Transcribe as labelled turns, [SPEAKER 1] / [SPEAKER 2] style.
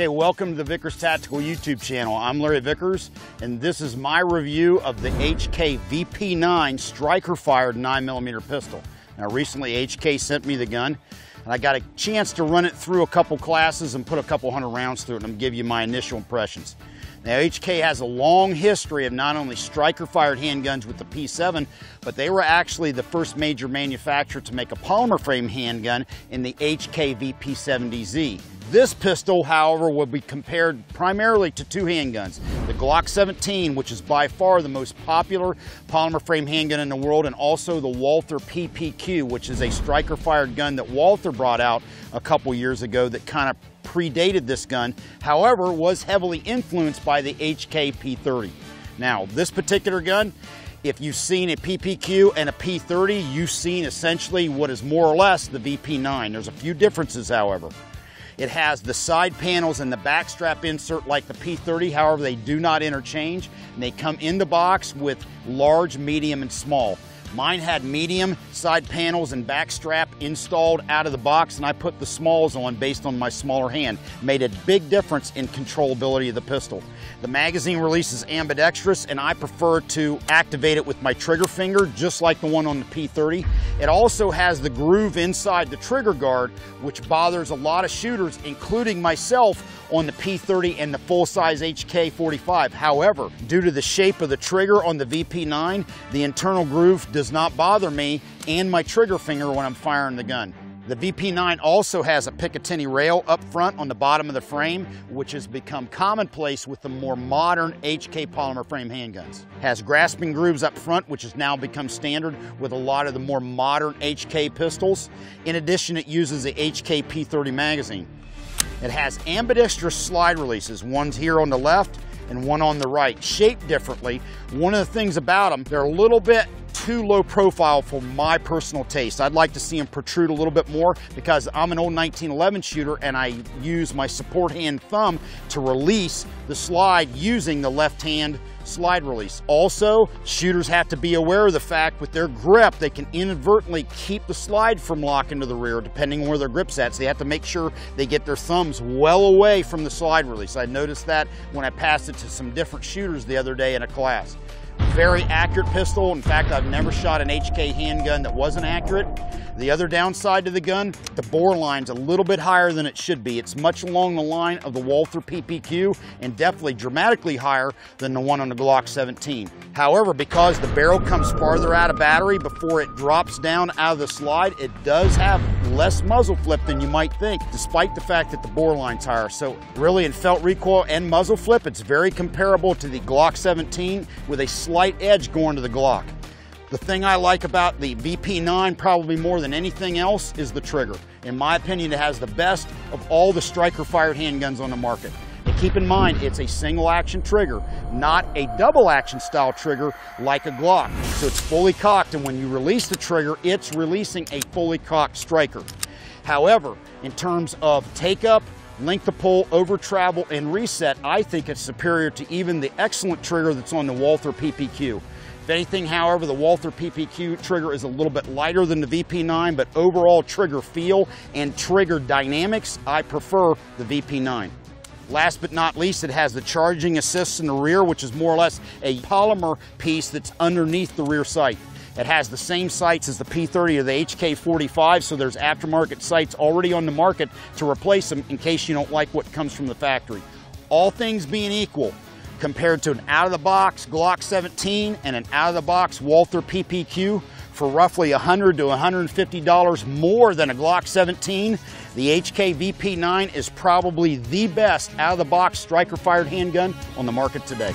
[SPEAKER 1] Hey, welcome to the Vickers Tactical YouTube channel. I'm Larry Vickers, and this is my review of the HK VP9 striker-fired 9mm pistol. Now, recently HK sent me the gun, and I got a chance to run it through a couple classes and put a couple hundred rounds through it, and I'm going to give you my initial impressions. Now, HK has a long history of not only striker-fired handguns with the P7, but they were actually the first major manufacturer to make a polymer frame handgun in the HK VP70Z. This pistol, however, will be compared primarily to two handguns. The Glock 17, which is by far the most popular polymer frame handgun in the world, and also the Walther PPQ, which is a striker-fired gun that Walther brought out a couple years ago that kind of predated this gun, however, was heavily influenced by the HK P30. Now, this particular gun, if you've seen a PPQ and a P30, you've seen essentially what is more or less the VP9. There's a few differences, however. It has the side panels and the back strap insert like the P30, however, they do not interchange, and they come in the box with large, medium, and small. Mine had medium side panels and back strap installed out of the box, and I put the smalls on based on my smaller hand. Made a big difference in controllability of the pistol. The magazine release is ambidextrous, and I prefer to activate it with my trigger finger, just like the one on the P30. It also has the groove inside the trigger guard, which bothers a lot of shooters, including myself, on the P30 and the full-size HK45. However, due to the shape of the trigger on the VP9, the internal groove does not bother me and my trigger finger when I'm firing the gun. The VP9 also has a Picatinny rail up front on the bottom of the frame, which has become commonplace with the more modern HK polymer frame handguns. Has grasping grooves up front, which has now become standard with a lot of the more modern HK pistols. In addition, it uses the HK P30 magazine. It has ambidextrous slide releases. One's here on the left and one on the right, shaped differently. One of the things about them, they're a little bit too low profile for my personal taste. I'd like to see them protrude a little bit more because I'm an old 1911 shooter and I use my support hand thumb to release the slide using the left hand slide release. Also, shooters have to be aware of the fact with their grip, they can inadvertently keep the slide from locking to the rear depending on where their grip's at. So they have to make sure they get their thumbs well away from the slide release. I noticed that when I passed it to some different shooters the other day in a class. Very accurate pistol. In fact, I've never shot an HK handgun that wasn't accurate. The other downside to the gun, the bore line's a little bit higher than it should be. It's much along the line of the Walther PPQ and definitely dramatically higher than the one on the Glock 17. However, because the barrel comes farther out of battery before it drops down out of the slide, it does have less muzzle flip than you might think, despite the fact that the bore line's higher. So really in felt recoil and muzzle flip, it's very comparable to the Glock 17 with a slight edge going to the Glock. The thing I like about the VP9 probably more than anything else is the trigger. In my opinion, it has the best of all the striker-fired handguns on the market. And keep in mind, it's a single action trigger, not a double action style trigger like a Glock. So it's fully cocked, and when you release the trigger, it's releasing a fully cocked striker. However, in terms of take-up, length of pull, over travel, and reset, I think it's superior to even the excellent trigger that's on the Walther PPQ. If anything, however, the Walther PPQ trigger is a little bit lighter than the VP9, but overall trigger feel and trigger dynamics, I prefer the VP9. Last but not least, it has the charging assist in the rear, which is more or less a polymer piece that's underneath the rear sight. It has the same sights as the P30 or the HK45, so there's aftermarket sights already on the market to replace them in case you don't like what comes from the factory. All things being equal, compared to an out-of-the-box Glock 17 and an out-of-the-box Walther PPQ for roughly $100 to $150 more than a Glock 17, the HK VP9 is probably the best out-of-the-box striker-fired handgun on the market today.